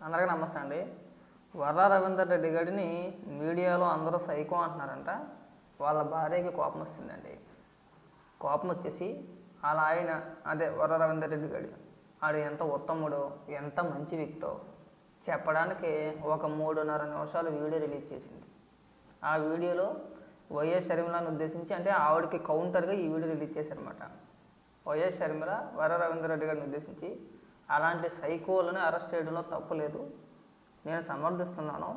అందరికీ నమస్తే అండి. వర్రా రవీందర్ రెడ్డి గారిని మీడియాలో అందరూ సైకో అంటున్నారంట. వాళ్ళ భార్యకి కోపం వచ్చిందండి. కోపం వచ్చేసి అలా ఆయన వర్రా రవీందర్ రెడ్డి గారు ఆడు ఎంత ఉత్తముడో ఎంత మంచి వ్యక్తో చెప్పడానికి ఒక 3.5 నిమిషాలు వీడియో రిలీజ్ చేసింది. ఆ వీడియోలో వైఎస్ షర్మిలను ఉద్దేశించి ఆవిడకి కౌంటర్గా ఈ వీడియో రిలీజ్ చేశారన్నమాట. వైఎస్ షర్మిల వర్రా రవీందర్ రెడ్డి గారిని ఉద్దేశించి అలాంటి సైకోలను అరెస్ట్ చేయడంలో తప్పు లేదు, నేను సమర్థిస్తున్నాను.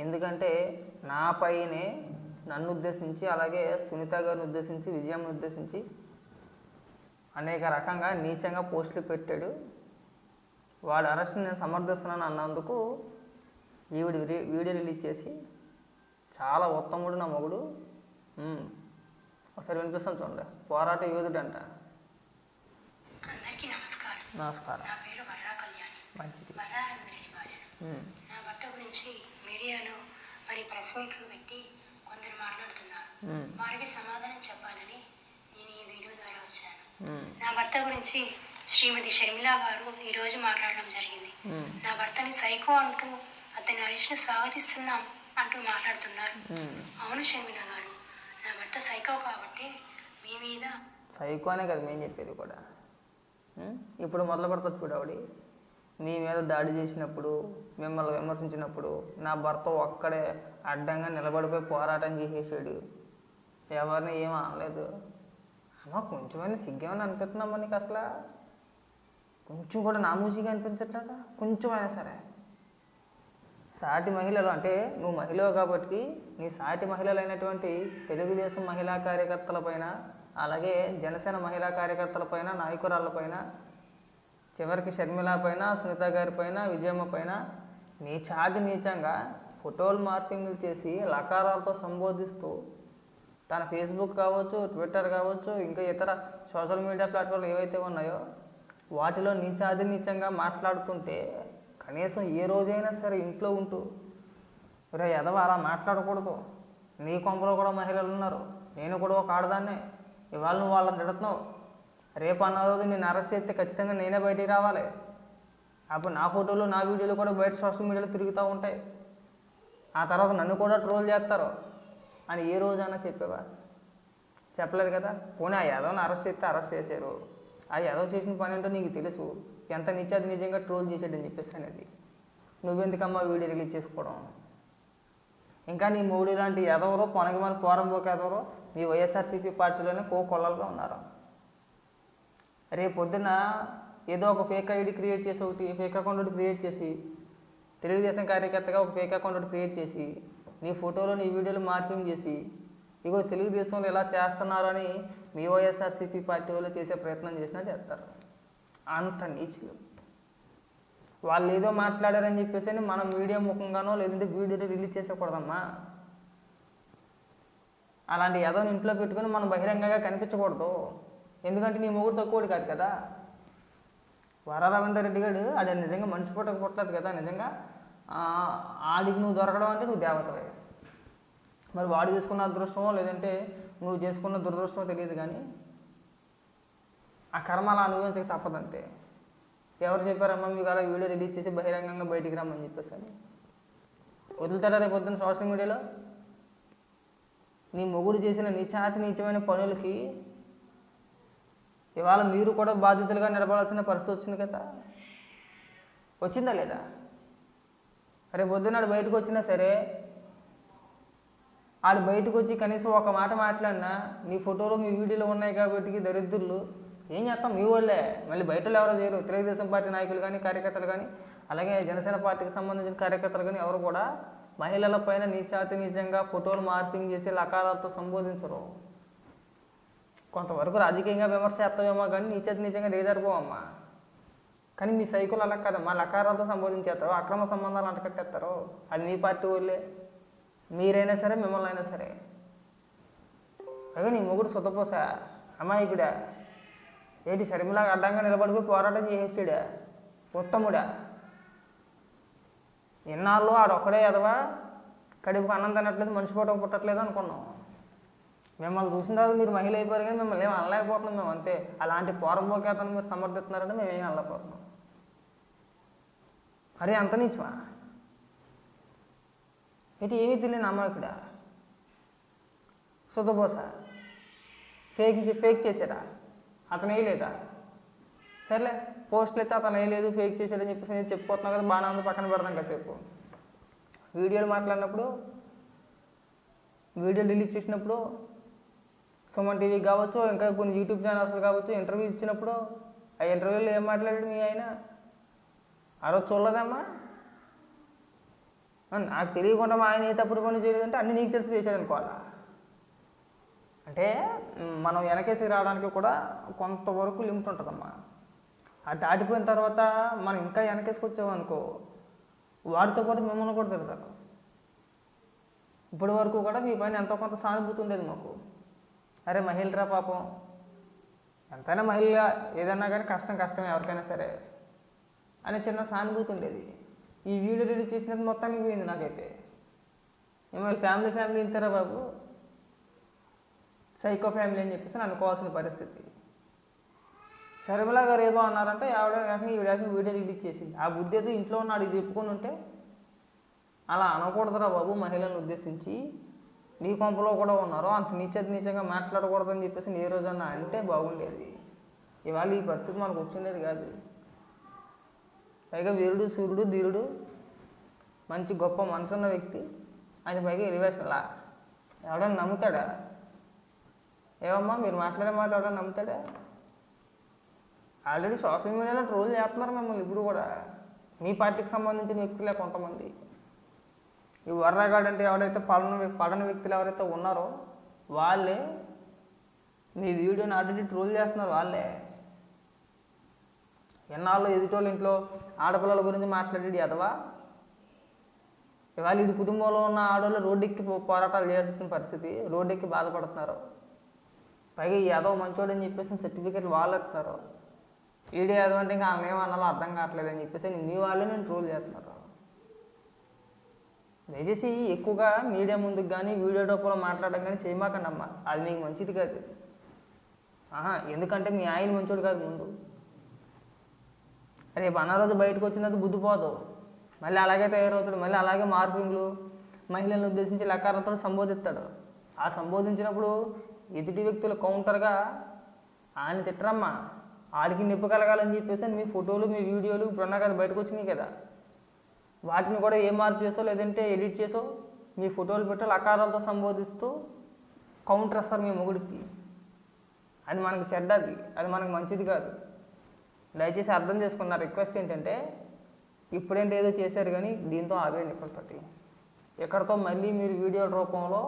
ఎందుకంటే నాపైనే నన్ను ఉద్దేశించి అలాగే సునీత గారిని ఉద్దేశించి విజయమ్మని ఉద్దేశించి అనేక రకంగా నీచంగా పోస్టులు పెట్టాడు. వాడి అరెస్ట్ని నేను సమర్థిస్తున్నాను అన్నందుకు ఈవిడ వీడియో రిలీజ్ చేసి చాలా ఉత్తముడు నా మొగుడు, ఒకసారి వినిపిస్తాను చూడండి. పోరాట యోధుడు అంట. అందరికీ నమస్కారం. నమస్కారం. నా పేరు వర్రా కళ్యాణి. మంచిది. వర్రా రవీంద్రెడ్డి భార్య. నా భర్త గురించి మీడియాలో ప్రెస్ మీట్లు పెట్టి కొందరు మాట్లాడుతున్నారు. వారికి సమాధానం చెప్పాలని నేను ఈ వీడియో ద్వారా వచ్చాను. నా భర్త గురించి శ్రీమతి షర్మిల గారు ఈరోజు మాట్లాడడం జరిగింది. నా భర్తని సైకో అంటూ అతని అరెస్ట్ను స్వాగతిస్తున్నాం అంటూ మాట్లాడుతున్నారు. అవును షర్మిల గారు, నా భర్త సైకో కాబట్టి మీ మీద సైకో అనే కదా మేము చెప్పేది కూడా. ఇప్పుడు మొదలు పెడతాడు చూడు. ఆవిడ మీ మీద దాడి చేసినప్పుడు, మిమ్మల్ని విమర్శించినప్పుడు నా భర్త ఒక్కడే అడ్డంగా నిలబడిపోయి పోరాటం చేసేసాడు, ఎవరిని ఏమీ అనలేదు. అమ్మ కొంచెమైనా సిగ్గేమైనా అనిపిస్తుందమ్మా నీకు? అసలు కొంచెం కూడా నామూసిగా అనిపించట్లేదా? కొంచెమైనా సరే. సాటి మహిళలు నువ్వు మహిళ కాబట్టి నీ సాటి మహిళలైనటువంటి తెలుగుదేశం మహిళా కార్యకర్తలపైన అలాగే జనసేన మహిళా కార్యకర్తలపైన నాయకురాళ్ళపైన చివరికి షర్మిల పైన సునీత గారి పైన విజయమ్మ పైన నీచంగా ఫోటోలు మార్పింగ్లు చేసి లకారాలతో సంబోధిస్తూ తన ఫేస్బుక్ కావచ్చు, ట్విట్టర్ కావచ్చు, ఇంకా ఇతర సోషల్ మీడియా ప్లాట్ఫామ్లు ఏవైతే ఉన్నాయో వాటిలో నీచంగా మాట్లాడుతుంటే కనీసం ఏ రోజైనా సరే ఇంట్లో ఉంటూ ఎదవ అలా మాట్లాడకూడదు, నీ కొంపలో కూడా మహిళలు ఉన్నారు, నేను కూడా ఒక ఆడదాన్నే, ఇవాళ నువ్వు వాళ్ళని తిడుతున్నావు, రేపు అన్న రోజు నేను అరెస్ట్ చేస్తే ఖచ్చితంగా నేనే బయటికి రావాలి, అప్పుడు నా ఫోటోలు నా వీడియోలు కూడా బయట సోషల్ మీడియాలో తిరుగుతూ ఉంటాయి, ఆ తర్వాత నన్ను కూడా ట్రోల్ చేస్తారు అని ఏ రోజైనా చెప్పేవా? చెప్పలేదు కదా. పోనీ ఆ యాదవ్ని అరెస్ట్ చేస్తే అరెస్ట్ చేశారు, ఆ యాదవ్ చేసిన పని ఏంటో నీకు తెలుసు, ఎంత నిత్యాది నిజంగా ట్రోల్ చేసాడని చెప్పేసి అనేది. నువ్వెందుకమ్మా వీడియో రిలీజ్ చేసుకోవడం? ఇంకా నీ మూడు లాంటి ఎదవరో పొనగమని పోరంబోక ఎదవరో మీ వైఎస్ఆర్సీపీ పార్టీలోనే కొల్లలుగా ఉన్నారు. రేపు పొద్దున్న ఏదో ఒక ఫేక్ ఐడి క్రియేట్ చేసి ఒకటి ఫేక్ అకౌంట్ క్రియేట్ చేసి తెలుగుదేశం కార్యకర్తగా ఒక ఫేక్ అకౌంట్ క్రియేట్ చేసి నీ ఫోటోలో నీ వీడియోలు మార్పింగ్ చేసి ఇగో తెలుగుదేశంలో ఎలా చేస్తున్నారు అని మీ వైఎస్ఆర్సీపీ పార్టీ వాళ్ళు చేసే ప్రయత్నం చేసినా చేస్తారు. అంత నీచులు వాళ్ళు ఏదో మాట్లాడారని చెప్పేసి మనం మీడియా ముఖంగానో లేదంటే వీడియో రిలీజ్ చేసేకూడదమ్మా. అలాంటి ఏదో ఇంట్లో పెట్టుకుని మనం బహిరంగంగా కనిపించకూడదు. ఎందుకంటే నీ మొగుడు తక్కువడు కాదు కదా. వర్రా రవీందర్ రెడ్డి గారు ఆడ నిజంగా మనిషి పుట్టలేదు కదా. నిజంగా ఆడికి నువ్వు దొరకడం అంటే నువ్వు దేవతవే. మరి వాడు చేసుకున్న అదృష్టమో లేదంటే నువ్వు చేసుకున్న దురదృష్టమో తెలియదు, కానీ ఆ కర్మ అలా అనుభవించక తప్పదంతే. ఎవరు చెప్పారమ్మా మీకు అలా వీడియో రిలీజ్ చేసి బహిరంగంగా బయటికి రమ్మని చెప్పేసి అని? వదులుతాడా రేపు పొద్దున్న సోషల్ మీడియాలో? నీ మొగుడు చేసిన నీచమైన పనులకి ఇవాళ మీరు కూడా బాధ్యతలుగా నిలబడాల్సిన పరిస్థితి వచ్చింది కదా. వచ్చిందా లేదా? రేపు పొద్దున్న ఆడు బయటకు వచ్చినా సరే ఆడు బయటకు వచ్చి కనీసం ఒక మాట మాట్లాడినా నీ ఫోటోలు మీ వీడియోలు ఉన్నాయి కాబట్టి దరిద్రులు ఏం చేస్తాం? మీ వాళ్ళే, మళ్ళీ బయటలో ఎవరో చేయరు. తెలుగుదేశం పార్టీ నాయకులు కానీ కార్యకర్తలు కానీ అలాగే జనసేన పార్టీకి సంబంధించిన కార్యకర్తలు కానీ ఎవరు కూడా మహిళల పైన నీచంగా ఫోటోలు మార్పింగ్ చేసి లకారాలతో సంబోధించరు. కొంతవరకు రాజకీయంగా విమర్శ చేస్తావేమో కానీ నీచంగా దిగజారిపోవమ్మా. కానీ మీ సైకులు అలా కదమ్మా, లకారాలతో సంబోధించేస్తారు, అక్రమ సంబంధాలు అంటకట్టేస్తారు. అది మీ పార్టీ వాళ్ళే, మీరైనా సరే మిమ్మల్ని అయినా సరే. అలాగే నీ మొగుడు సుతపోస అమాయకుడా ఏంటి? షర్మిలాగా అడ్డంగా నిలబడిపోయి పోరాటం చేసేసాడా? ఉత్తముడా? ఇన్నాళ్ళు ఆడొక్కడే ఎదవా కడుపుకు అన్నం తినట్లేదు, మనిషి పూట పుట్టట్లేదు అనుకున్నాం. మిమ్మల్ని చూసిన తర్వాత మీరు మహిళ అయిపోయారు కానీ మిమ్మల్ని ఏమి అనలేకపోతున్నాం మేము, అంతే. అలాంటి పోరంబోకేతను మీరు సమర్థిస్తున్నారంటే మేము ఏమి అనలేకపోతున్నాం. అరే అంత నీచమా? ఏంటి ఏమీ తెలియని అమ్మ ఇక్కడ సుధబోస ఫేక్ చేశారా? అతను వేయలేదా? సరేలే, పోస్టులు అయితే అతను వేయలేదు, ఫేక్ చేశాడని చెప్పేసి నేను చెప్పుకోతున్నాను కదా, బాగానే ఉంది, పక్కన పెడతాం కాసేపు. వీడియోలు మాట్లాడినప్పుడు, వీడియోలు రిలీజ్ చేసినప్పుడు, సుమన్ టీవీ కావచ్చు, ఇంకా కొన్ని యూట్యూబ్ ఛానల్స్ కావచ్చు, ఇంటర్వ్యూ ఇచ్చినప్పుడు ఆ ఇంటర్వ్యూలో ఏం మాట్లాడాడు మీ ఆయన? ఆ రోజు చూడలేదమ్మా? నాకు తెలియకుండా మా ఆయన ఏ తప్పుడు పని చేయలేదంటే అన్నీ నీకు తెలిసి చేశాడు అనుకోవాలా? అంటే మనం వెనకేసి రావడానికి కూడా కొంతవరకు లిమిట్ ఉంటుందమ్మా. అది దాటిపోయిన తర్వాత మనం ఇంకా వెనకేసుకొచ్చామనుకో, వాడితో పాటు మిమ్మల్ని కూడా తెలుసాను. ఇప్పటి వరకు కూడా మీ పైన ఎంతో కొంత సానుభూతి ఉండేది మాకు. అరే మహిళరా పాపం, ఎంతైనా మహిళ ఏదన్నా కానీ కష్టమే ఎవరికైనా సరే అనే చిన్న సానుభూతి ఉండేది. ఈ వీడియో రిలీజ్ చేసినది మొత్తానికి పోయింది నాకైతే. మిమ్మల్ని ఫ్యామిలీ ఇంతరా బాబు, సైకో ఫ్యామిలీ అని చెప్పేసి అనుకోవాల్సిన పరిస్థితి. శర్మిల గారు ఏదో అన్నారంటే ఈవిడ వీడియో రిలీజ్ చేసింది. ఆ బుద్ధి అయితే ఇంట్లో ఉన్న అడిగి చెప్పుకొని ఉంటే అలా అనకూడదురా బాబు, మహిళలను ఉద్దేశించి నీ కొంపలో కూడా ఉన్నారు, అంత నీచంగా మాట్లాడకూడదని చెప్పేసి ఏ రోజన్నా అంటే బాగుండేది. ఇవాళ ఈ పరిస్థితి మనకు వచ్చిండేది కాదు. పైగా వీరుడు, సూర్యుడు, ధీరుడు, మంచి గొప్ప మనసున్న వ్యక్తి, ఆయన పైగా ఎలివేషన్లా ఎవడన్నా నమ్ముతాడా? ఏమమ్మా మీరు మాట్లాడే మాట ఎవడన్నా నమ్ముతాడా? ఆల్రెడీ సోషల్ మీడియాలో ట్రోల్ చేస్తున్నారు మిమ్మల్ని ఇప్పుడు కూడా, మీ పార్టీకి సంబంధించిన వ్యక్తులే కొంతమంది. ఈ వర్రగాడు అంటే ఎవరైతే పడని వ్యక్తులు ఎవరైతే ఉన్నారో వాళ్ళే మీ వీడియోని ఆల్రెడీ ట్రోల్ చేస్తున్నారు. వాళ్ళే ఎన్నాళ్ళు ఎదుటోళ్ళ ఇంట్లో ఆడపిల్లల గురించి మాట్లాడేది ఎదవా. ఇవాళ ఇది కుటుంబంలో ఉన్న ఆడవాళ్ళు రోడ్డెక్కి పోరాటాలు చేయాల్సిన పరిస్థితి, రోడ్డెక్కి బాధపడుతున్నారు. పైగా ఈ ఎదవ మంచోడని చెప్పేసి సర్టిఫికేట్లు వాళ్ళు ఎత్తున్నారు. వీడియో ఎదవ అంటే ఇంకా ఆమె ఏమన్నాలో అర్థం కావట్లేదని చెప్పేసి మీ వాళ్ళే నేను ట్రోల్ చేస్తున్నారు. దయచేసి ఎక్కువగా మీడియా ముందుకు కానీ వీడియో రూపంలో మాట్లాడడం కానీ చేయమాకండి అమ్మా, అది మీకు మంచిది కాదు. ఎందుకంటే మీ ఆయన మంచోడు కాదు. ముందు రేపు అనారోజు బయటకు వచ్చినది బుద్ధి పోదు, మళ్ళీ అలాగే తయారవుతాడు, మళ్ళీ అలాగే మార్పింగ్లు మహిళలను ఉద్దేశించి లకారంతో సంబోధిస్తాడు. ఆ సంబోధించినప్పుడు ఎదుటి వ్యక్తులు కౌంటర్గా ఆయన తిట్టరమ్మా, ఆడికి నిప్పు కలగాలని చెప్పేసి మీ ఫోటోలు మీ వీడియోలు ఇప్పుడున్నా కదా బయటకు వచ్చినాయి కదా, వాటిని కూడా ఏ మార్పు చేసో లేదంటే ఎడిట్ చేసో మీ ఫోటోలు పెట్టి లకారాలతో సంబోధిస్తూ కౌంటర్ ఇస్తారు మీ మొగుడికి. అది మనకు చెడ్డది, అది మనకు మంచిది కాదు. దయచేసి అర్థం చేసుకున్న రిక్వెస్ట్ ఏంటంటే, ఇప్పుడేంటి ఏదో చేశారు కానీ దీంతో ఆగేయండి ఇప్పటితోటి. ఎక్కడితో మళ్ళీ మీరు వీడియో రూపంలో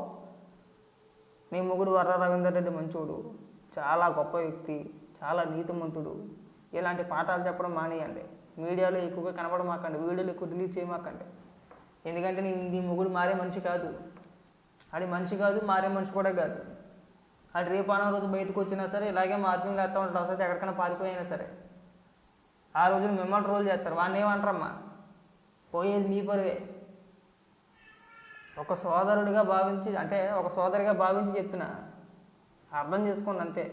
మీ మొగుడు వర్ర రవీందర్ రెడ్డి మంచోడు, చాలా గొప్ప వ్యక్తి, చాలా నీతిమంతుడు, ఇలాంటి పాఠాలు చెప్పడం మానేయండి. మీడియాలో ఎక్కువగా కనపడమాకండి, వీడియోలు ఎక్కువ రిలీజ్ చేయమాకండి. ఎందుకంటే నీ మొగుడు మారే మనిషి కాదు, అది మనిషి కాదు, మారే మనిషి కూడా కాదు. అది రేపు అన్న రోజు బయటకు వచ్చినా సరే ఇలాగే మార్పింగ్ వేస్తూ ఉంటారు, అవసరం ఎక్కడికైనా పారిపోయినా సరే ఆ రోజున మిమ్మల్ని ట్రోల్ చేస్తారు. వాడిని ఏమంటారమ్మా, పోయేది మీ పరువే. ఒక సోదరుడిగా భావించి, అంటే ఒక సోదరిగా భావించి చెప్తున్నా, అర్థం చేసుకోండి అంతే.